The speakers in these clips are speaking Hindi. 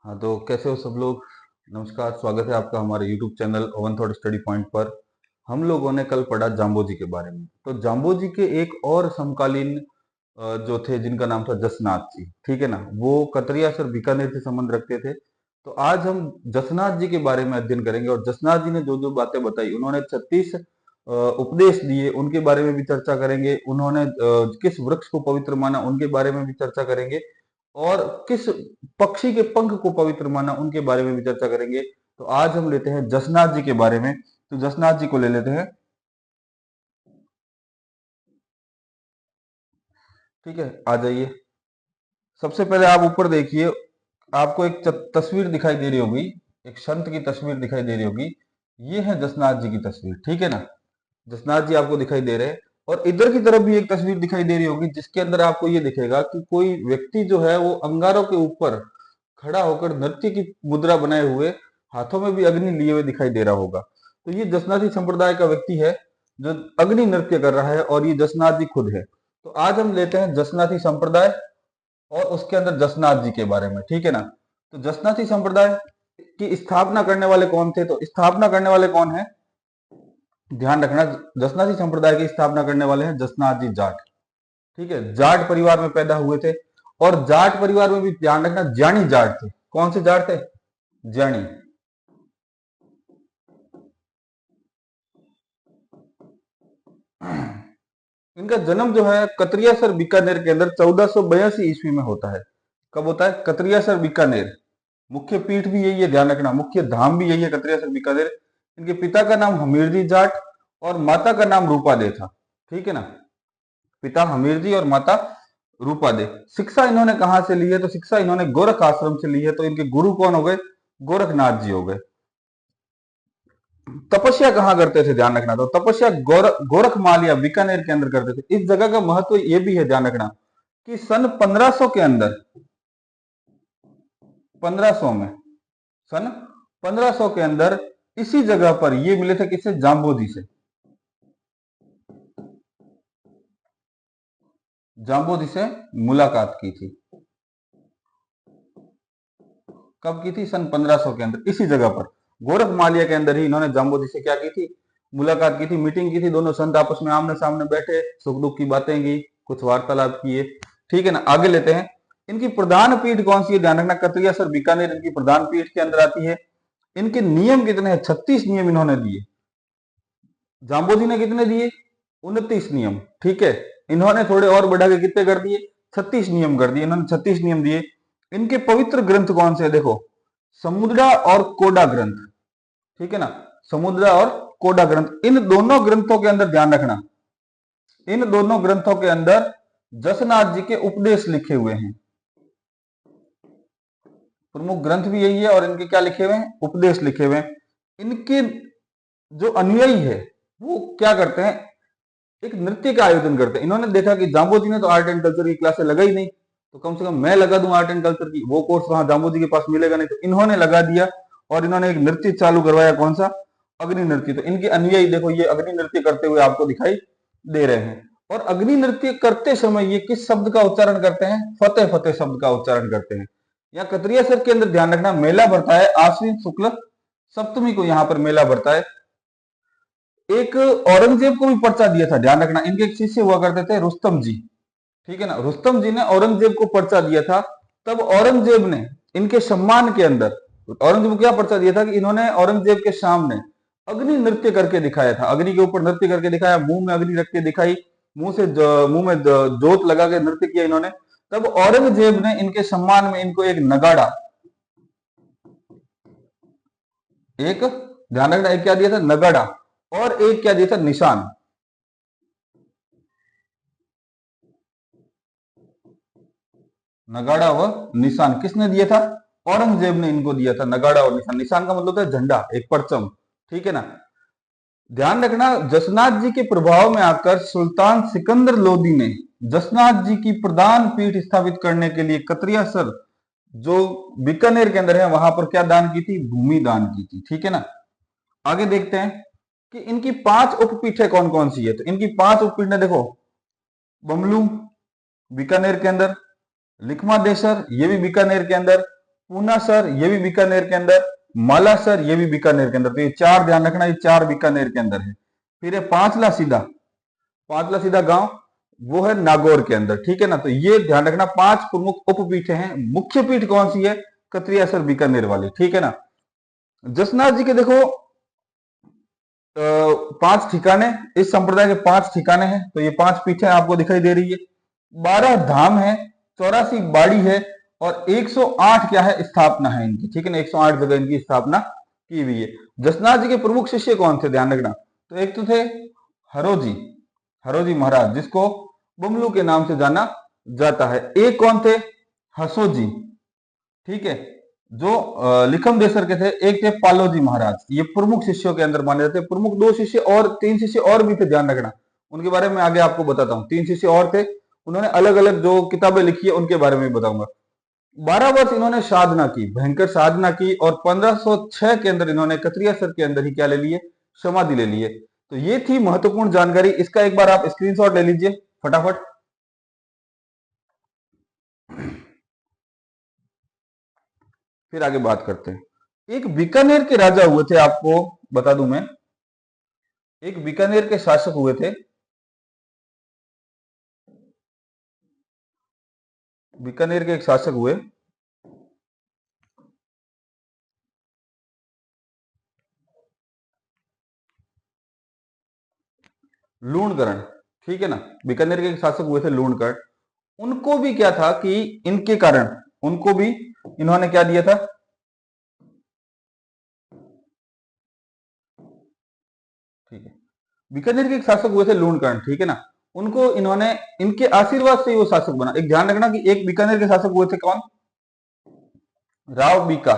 हाँ, तो कैसे हो सब लोग। नमस्कार, स्वागत है आपका हमारे YouTube channel oven thought study point पर। हम लोगों ने कल पढ़ा जाम्बोजी के बारे में। तो जाम्बोजी के एक और समकालीन जो थे जिनका नाम था जसनाथ जी, ठीक है ना, वो कतरिया और बीकानेर से संबंध रखते थे। तो आज हम जसनाथ जी के बारे में अध्ययन करेंगे और जसनाथ जी ने जो जो बातें बताई, उन्होंने 36 उपदेश दिए, उनके बारे में भी चर्चा करेंगे। उन्होंने किस वृक्ष को पवित्र माना, उनके बारे में भी चर्चा करेंगे। और किस पक्षी के पंख को पवित्र माना, उनके बारे में भी चर्चा करेंगे। तो आज हम लेते हैं जसनाथ जी के बारे में। तो जसनाथ जी को ले लेते हैं, ठीक है। आ जाइए। सबसे पहले आप ऊपर देखिए, आपको एक तस्वीर दिखाई दे रही होगी, एक संत की तस्वीर दिखाई दे रही होगी। ये है जसनाथ जी की तस्वीर, ठीक है ना। जसनाथ जी आपको दिखाई दे रहे हैं। और इधर की तरफ भी एक तस्वीर दिखाई दे रही होगी, जिसके अंदर आपको ये दिखेगा कि कोई व्यक्ति जो है वो अंगारों के ऊपर खड़ा होकर नृत्य की मुद्रा बनाए हुए, हाथों में भी अग्नि लिए हुए दिखाई दे रहा होगा। तो ये जसनाथी संप्रदाय का व्यक्ति है जो अग्नि नृत्य कर रहा है, और ये जसनाथ जी खुद है। तो आज हम लेते हैं जसनाथी संप्रदाय और उसके अंदर जसनाथ जी के बारे में, ठीक है ना। तो जसनाथी संप्रदाय की स्थापना करने वाले कौन थे? तो स्थापना करने वाले कौन है, ध्यान रखना। जसनाथी संप्रदाय की स्थापना करने वाले हैं जसनाथ जी जाट, ठीक है। जाट परिवार में पैदा हुए थे। और जाट परिवार में भी ध्यान रखना, ज्ञानी जाट थे। कौन से जाट थे? ज्ञानी। इनका जन्म जो है कतरियासर बीकानेर के अंदर 1482 ईस्वी में होता है। कब होता है? कतरियासर बीकानेर। मुख्य पीठ भी यही है, ध्यान रखना, मुख्य धाम भी यही है, कतरियासर बीकानेर। इनके पिता का नाम हमीरजी जाट और माता का नाम रूपा दे था, ठीक है ना। पिता हमीरजी और माता रूपा दे। शिक्षा इन्होंने कहां से ली है? तो शिक्षा इन्होंने गोरख आश्रम से ली है। तो इनके गुरु कौन हो गए? गोरखनाथ जी हो गए। तपस्या कहाँ करते थे? ध्यान रखना। तो तपस्या गोरख मालिया बीकानेर के अंदर करते थे। इस जगह का महत्व यह भी है, ध्यान रखना, कि सन 1500 के अंदर, 1500 में, सन 1500 के अंदर इसी जगह पर ये मिले थे। किससे? जाम्बोजी से। जाम्बोजी से मुलाकात की थी। कब की थी? सन 1500 के अंदर, इसी जगह पर गोरख मालिया के अंदर ही इन्होंने जाम्बोजी से क्या की थी? मुलाकात की थी, मीटिंग की थी। दोनों संत आपस में आमने सामने बैठे, सुख दुख की बातें की, कुछ वार्तालाप किए, ठीक है ना। आगे लेते हैं। इनकी प्रधान पीठ कौन सी है? ध्यान रखना, कतरिया सर बीकानेर इनकी प्रधान पीठ के अंदर आती है। इनके नियम कितने हैं? 36 नियम इन्होंने दिए। जाम्बोजी ने कितने दिए? 29 नियम, ठीक है। इन्होंने थोड़े और बढ़ा के कितने कर दिए? 36 नियम कर दिए। इन्होंने 36 नियम दिए। इनके पवित्र ग्रंथ कौन से? देखो, समुद्रा और कोडा ग्रंथ, ठीक है ना। समुद्रा और कोडा ग्रंथ, इन दोनों ग्रंथों के अंदर ध्यान रखना, इन दोनों ग्रंथों के अंदर जसनाथ जी के उपदेश लिखे हुए हैं। प्रमुख ग्रंथ भी यही है और इनके क्या लिखे हुए हैं? उपदेश लिखे हुए हैं। इनके जो अनुयायी है वो क्या करते हैं? एक नृत्य का आयोजन करते हैं। इन्होंने देखा कि जाम्बोजी ने तो आर्ट एंड कल्चर की क्लासे लगा ही नहीं, तो कम से कम मैं लगा दूं आर्ट एंड कल्चर की। वो कोर्स वहां जाम्बोजी के पास मिलेगा नहीं, तो इन्होंने लगा दिया और इन्होंने एक नृत्य चालू करवाया। कौन सा? अग्नि नृत्य। तो इनके अनुयायी देखो, ये अग्नि नृत्य करते हुए आपको दिखाई दे रहे हैं। और अग्नि नृत्य करते समय ये किस शब्द का उच्चारण करते हैं? फतेह फतेह शब्द का उच्चारण करते हैं। यहाँ कतरिया सर के अंदर ध्यान रखना, मेला भरता है आश्विन शुक्ल सप्तमी को, यहाँ पर मेला भरता है। एक औरंगजेब को भी पर्चा दिया था, ध्यान रखना। इनके एक शिष्य हुआ करते थे रुस्तम जी, ठीक है ना। रुस्तम जी ने औरंगजेब को पर्चा दिया था। तब औरंगजेब ने इनके सम्मान के अंदर, औरंगजेब को क्या पर्चा दिया था? कि इन्होंने औरंगजेब के सामने अग्नि नृत्य करके दिखाया था। अग्नि के ऊपर नृत्य करके दिखाया, मुंह में अग्नि रख के दिखाई, मुंह में जोत लगा के नृत्य किया इन्होंने। तब औरंगजेब ने इनके सम्मान में इनको एक नगाड़ा, एक, ध्यान रखना, एक क्या दिया था? नगाड़ा। और एक क्या दिया था? निशान। नगाड़ा व निशान किसने दिया था? औरंगजेब ने इनको दिया था, नगाड़ा और निशान। निशान का मतलब होता है झंडा, एक परचम, ठीक है ना। ध्यान रखना, जसनाथ जी के प्रभाव में आकर सुल्तान सिकंदर लोदी ने जसनाथ जी की प्रधान पीठ स्थापित करने के लिए कतरियासर जो बीकानेर के अंदर है वहां पर क्या दान की थी? भूमि दान की थी, ठीक है ना। आगे देखते हैं कि इनकी 5 उपपीठें कौन कौन सी है। तो इनकी 5 उपपीठें देखो, बमलू बीकानेर के अंदर, लिखमा देसर ये भी बीकानेर के अंदर, पूनासर ये भी बीकानेर के अंदर, मालासर ये भी बीकानेर के अंदर। तो ये चार ध्यान रखना, ये चार बीकानेर के अंदर है। फिर है पांचला सीधा, पांचला सीधा गांव वो है नागौर के अंदर, ठीक है ना। तो ये ध्यान रखना, पांच प्रमुख उपपीठ हैं। मुख्य पीठ कौन सी है? कतरियासर बीकानेर वाली, ठीक है ना। जसनाथ जी के देखो पांच ठिकाने, इस संप्रदाय के पांच ठिकाने हैं। तो ये पांच पीठें आपको दिखाई दे रही है। 12 धाम है, 84 बाड़ी है और 108 क्या है? स्थापना है इनकी, ठीक है ना। 108 जगह इनकी स्थापना की हुई है। जसनाथ जी के प्रमुख शिष्य कौन थे? ध्यान रखना। तो एक तो थे हरोजी, हरोजी महाराज, जिसको बमलू के नाम से जाना जाता है। एक कौन थे? हसोजी, ठीक है, जो लिखम देसर के थे। एक थे पालोजी महाराज, ये प्रमुख शिष्यों के अंदर माने जाते हैं। प्रमुख दो शिष्य और तीन शिष्य और भी थे, ध्यान रखना। उनके बारे में आगे आपको बताता हूं। तीन शिष्य और थे, उन्होंने अलग अलग जो किताबें लिखी है उनके बारे में बताऊंगा। 12 वर्ष इन्होंने साधना की, भयंकर साधना की, और 1506 के अंदर इन्होंने कतरियासर के अंदर ही क्या ले लिए? समाधि ले लिए। तो ये थी महत्वपूर्ण जानकारी। इसका एक बार आप स्क्रीनशॉट ले लीजिए फटाफट। फिर आगे बात करते हैं। एक बीकानेर के राजा हुए थे, आपको बता दूं मैं, एक बीकानेर के शासक हुए थे। बीकानेर के एक शासक हुए, लूणकरण, ठीक है ना। बीकानेर के एक शासक हुए थे लूणकरण। उनको भी क्या था कि इनके कारण उनको भी इन्होंने क्या दिया था? ठीक है, बीकानेर के एक शासक हुए थे लूणकर्ण, ठीक है ना। उनको इन्होंने, इनके आशीर्वाद से वो शासक बना। एक ध्यान रखना कि एक बीकानेर के शासक हुए थे कौन? राव बीका।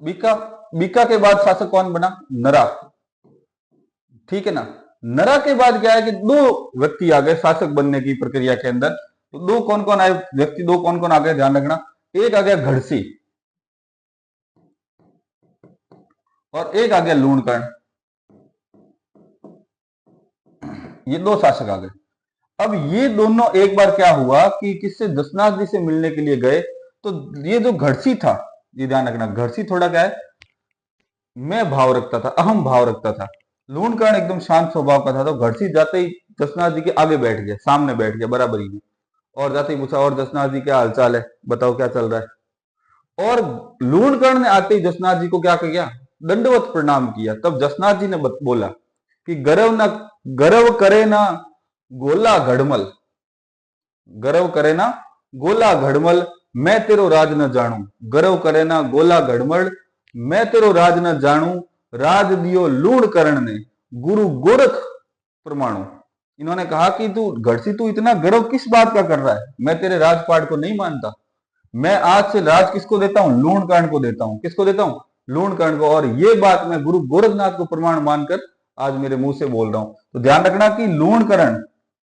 बीका, बीका के बाद शासक कौन बना? नरा, ठीक है ना। नरा के बाद क्या है कि दो व्यक्ति आ गए शासक बनने की प्रक्रिया के अंदर। तो दो कौन कौन आए व्यक्ति? दो कौन कौन आ गए? ध्यान रखना। एक आ गया घड़सी और एक आ गया लूणकर्ण। ये दो शासक आ गए। अब ये दोनों एक बार क्या हुआ कि किससे? दशनाथ जी से मिलने के लिए गए। तो ये जो घड़सी था, ये ध्यान रखना, घड़सी थोड़ा क्या है? मैं भाव रखता था, अहम भाव रखता था। लूणकर्ण एकदम शांत स्वभाव का था। तो घड़सी जाते ही दशनाथ जी के आगे बैठ गया, सामने बैठ गया बराबरी में, और जाते ही पूछा, और दशनाथ जी क्या हालचाल है, बताओ क्या चल रहा है। और लूणकर्ण ने आते ही जसनाथ जी को क्या किया? दंडवत प्रणाम किया। तब जसनाथ जी ने बोला कि गर्व करे ना गोला घड़मल, गर्व करे ना गोला घड़मल, मैं तेरो राज न जानू। गर्व करे ना गोला घड़मल, मैं तेरो राज न जानू। राज दियो लूणकर्ण ने, गुरु गोरख प्रमाणु। इन्होंने कहा कि तू घड़सी, तू इतना गर्व किस बात का कर रहा है? मैं तेरे राजपाट को नहीं मानता। मैं आज से राज किसको देता हूं? लूणकर्ण को देता हूं। किसको देता हूं? लूणकर्ण को। और ये बात मैं गुरु गोरखनाथ को प्रमाण मानकर आज मेरे मुंह से बोल रहा हूं। तो ध्यान रखना कि लूणकर्ण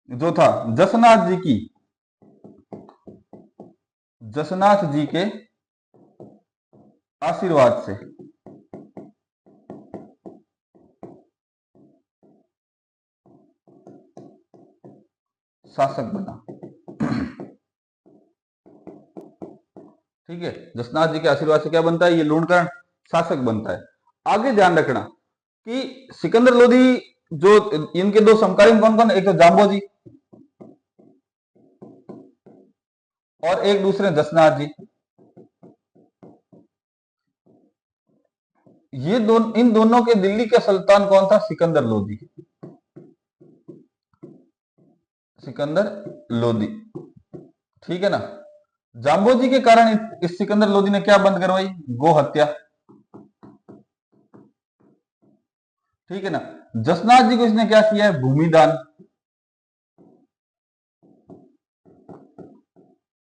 जो था जसनाथ जी की, जसनाथ जी के आशीर्वाद से शासक बना, ठीक है। जसनाथ जी के आशीर्वाद से क्या बनता है? ये लूणकर्ण शासक बनता है। आगे ध्यान रखना कि सिकंदर लोधी, जो इनके दो समकालीन कौन कौन? एक तो जाम्बो जी और एक दूसरे जसनाथ जी। ये इन दोनों के दिल्ली का सुल्तान कौन था? सिकंदर लोधी, सिकंदर लोधी, ठीक है ना। जाम्बो जी के कारण इस सिकंदर लोधी ने क्या बंद करवाई? गो हत्या, ठीक है ना। जसनाथ जी को इसने क्या किया है? भूमि दान।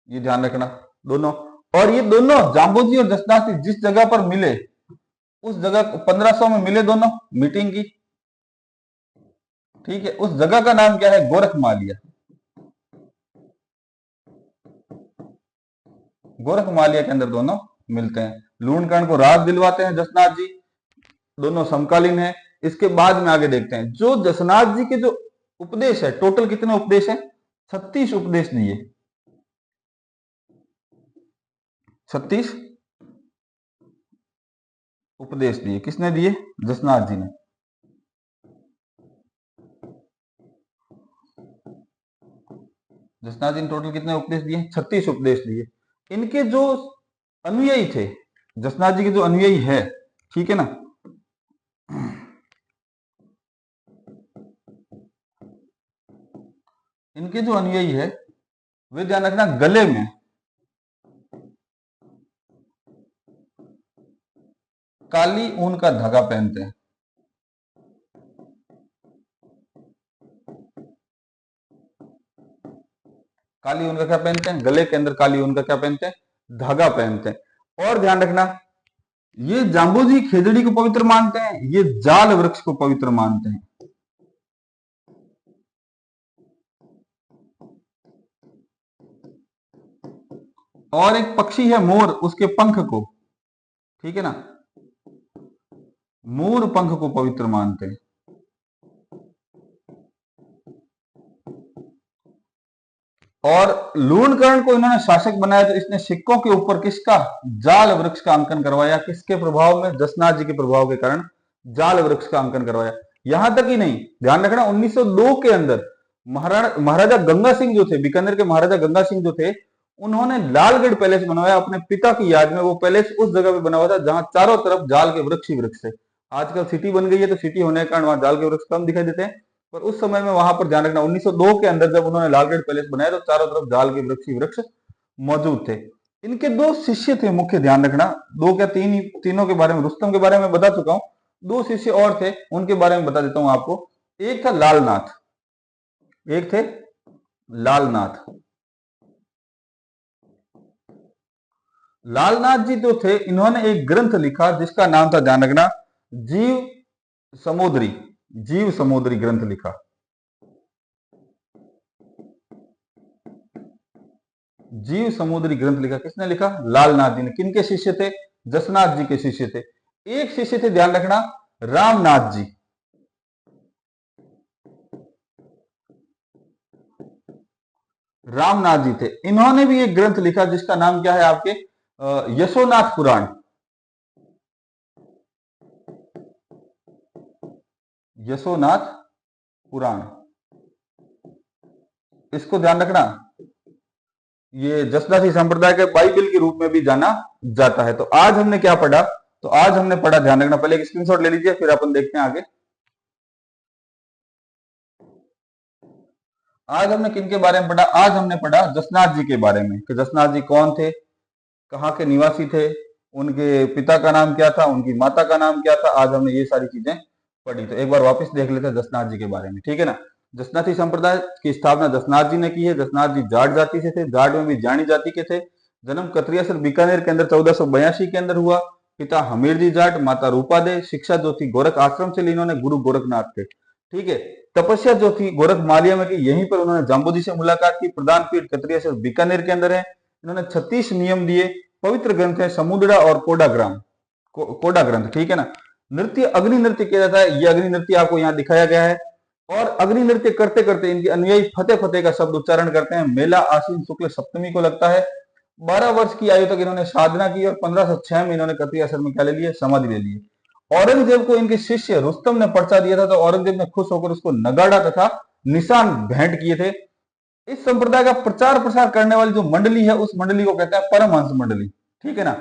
ये ध्यान रखना दोनों। और ये दोनों जाम्बोजी और जसनाथ जी जिस जगह पर मिले, उस जगह 1500 में मिले दोनों, मीटिंग की, ठीक है। उस जगह का नाम क्या है? गोरखमालिया। गोरखमालिया के अंदर दोनों मिलते हैं। लूणकर्ण को राज दिलवाते हैं जसनाथ जी। दोनों समकालीन है। इसके बाद में आगे देखते हैं जो जसनाथ जी के जो उपदेश है, टोटल कितने उपदेश है? 36 उपदेश दिए। 36 उपदेश दिए। किसने दिए? जसनाथ जी ने। जसनाथ जी ने टोटल कितने उपदेश दिए? 36 उपदेश दिए। इनके जो अनुयायी थे, जसनाथ जी के जो अनुयायी है, ठीक है ना, इनके जो अनुयायी है वे ध्यान रखना गले में काली ऊन का धागा पहनते हैं। काली ऊन का क्या पहनते हैं? गले के अंदर काली ऊन का क्या पहनते हैं? धागा पहनते हैं। और ध्यान रखना, ये जाम्बूजी खेजड़ी को पवित्र मानते हैं, ये जाल वृक्ष को पवित्र मानते हैं। और एक पक्षी है मोर, उसके पंख को, ठीक है ना, मोर पंख को पवित्र मानते हैं। और लूणकर्ण को इन्होंने शासक बनाया तो इसने सिक्कों के ऊपर किसका? जाल वृक्ष का अंकन करवाया। किसके प्रभाव में? जसनाथ जी के प्रभाव के कारण जाल वृक्ष का अंकन करवाया। यहां तक ही नहीं, ध्यान रखना 1902 के अंदर महाराजा गंगा सिंह जो थे, बीकानेर के महाराजा गंगा सिंह जो थे, उन्होंने लालगढ़ पैलेस बनवाया अपने पिता की याद में। वो पैलेस उस जगह पे बना हुआ था जहां चारों तरफ जाल के वृक्ष ही वृक्ष थे। आजकल सिटी बन गई है तो सिटी होने के कारण वहां जाल के वृक्ष कम दिखाई देते हैं, पर उस समय में वहां पर ध्यान रखना 1902 के अंदर जब उन्होंने लालगढ़ पैलेस बनाया तो चारों तरफ जाल के वृक्ष ही वृक्ष मौजूद थे। इनके दो शिष्य थे मुख्य, ध्यान रखना, दो क्या तीन, तीनों के बारे में, रुस्तम के बारे में बता चुका हूं, दो शिष्य और थे, उनके बारे में बता देता हूं आपको। एक था लालनाथ, एक थे लालनाथ। लालनाथ जी जो थे, इन्होंने एक ग्रंथ लिखा जिसका नाम था, ध्यान रखना, जीव समुद्री, जीव समुद्री ग्रंथ लिखा। जीव समुद्री ग्रंथ लिखा। किसने लिखा? लालनाथ जी ने। किनके शिष्य थे? जसनाथ जी के शिष्य थे। एक शिष्य थे, ध्यान रखना, रामनाथ जी। रामनाथ जी थे, इन्होंने भी एक ग्रंथ लिखा जिसका नाम क्या है आपके? यशोनाथ पुराण। यशोनाथ पुराण, इसको ध्यान रखना, ये जसनाथी संप्रदाय के बाइबल के रूप में भी जाना जाता है। तो आज हमने क्या पढ़ा? तो आज हमने पढ़ा, ध्यान रखना, पहले एक स्क्रीनशॉट ले लीजिए फिर अपन देखते हैं आगे। आज हमने किनके बारे में पढ़ा? आज हमने पढ़ा जसनाथ जी के बारे में, कि जसनाथ जी कौन थे, कहाँ के निवासी थे, उनके पिता का नाम क्या था, उनकी माता का नाम क्या था। आज हमने ये सारी चीजें पढ़ी। तो एक बार वापस देख लेते हैं जसनाथ जी के बारे में, ठीक है ना। जसनाथी संप्रदाय की स्थापना जसनाथ जी ने की है। जसनाथ जी जाट जाति से थे, जाट में भी जानी जाति के थे। जन्म कतरियासर बीकानेर के अंदर 1482 के अंदर हुआ। पिता हमीर जी जाट, माता रूपा दे। शिक्षा जो थी गोरख आश्रम से ली इन्होंने, गुरु गोरखनाथ थे, ठीक है। तपस्या जो थी गोरख मालिया में की, यहीं पर उन्होंने जाम्बू जी से मुलाकात की। प्रधान पीठ कतरियासर बीकानेर के अंदर है। इन्होंने 36 नियम दिए। पवित्र ग्रंथ है समुद्रा और कोडाग्राम, कोडा ग्रंथ, ठीक है ना। नृत्य अग्नि नृत्य किया जाता है, ये अग्नि नृत्य आपको यहाँ दिखाया गया है। और अग्नि नृत्य करते करते इनके अनुयायी फतेह फतेह का शब्द उच्चारण करते हैं। मेला आश्विन शुक्ल सप्तमी को लगता है। 12 वर्ष की आयु तक इन्होंने साधना की और 1506 में इन्होंने कतरियासर में क्या ले लिए? समाधि ले लिए। औरंगजेब को इनके शिष्य रुस्तम ने पर्चा दिया था, तो औरंगजेब ने खुश होकर उसको नगाड़ा तथा निशान भेंट किए थे। इस संप्रदाय का प्रचार प्रसार करने वाली जो मंडली है, उस मंडली को कहते हैं परमहंस मंडली, ठीक है ना।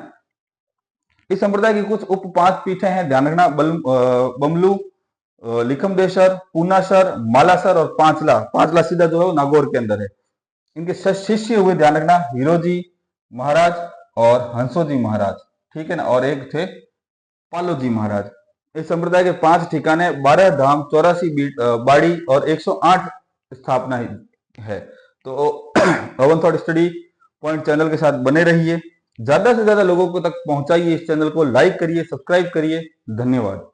इस संप्रदाय की कुछ उप 5 पीठें हैं, ध्यान रखना, बमलू, लिखमदेशर, पूनासर, मालासर और पांचला। पांचला सीधा जो है वो नागौर के अंदर है। इनके शिष्य हुए, ध्यान रखना, हीरोजी महाराज और हंसोजी महाराज, ठीक है ना, और एक थे पालोजी महाराज। इस संप्रदाय के 5 ठिकाने, 12 धाम, 84 बाड़ी और 108 स्थापना है। तो Avan thought study point channel के साथ बने रहिए, ज्यादा से ज्यादा लोगों को तक पहुंचाइए, इस चैनल को लाइक करिए, सब्सक्राइब करिए। धन्यवाद।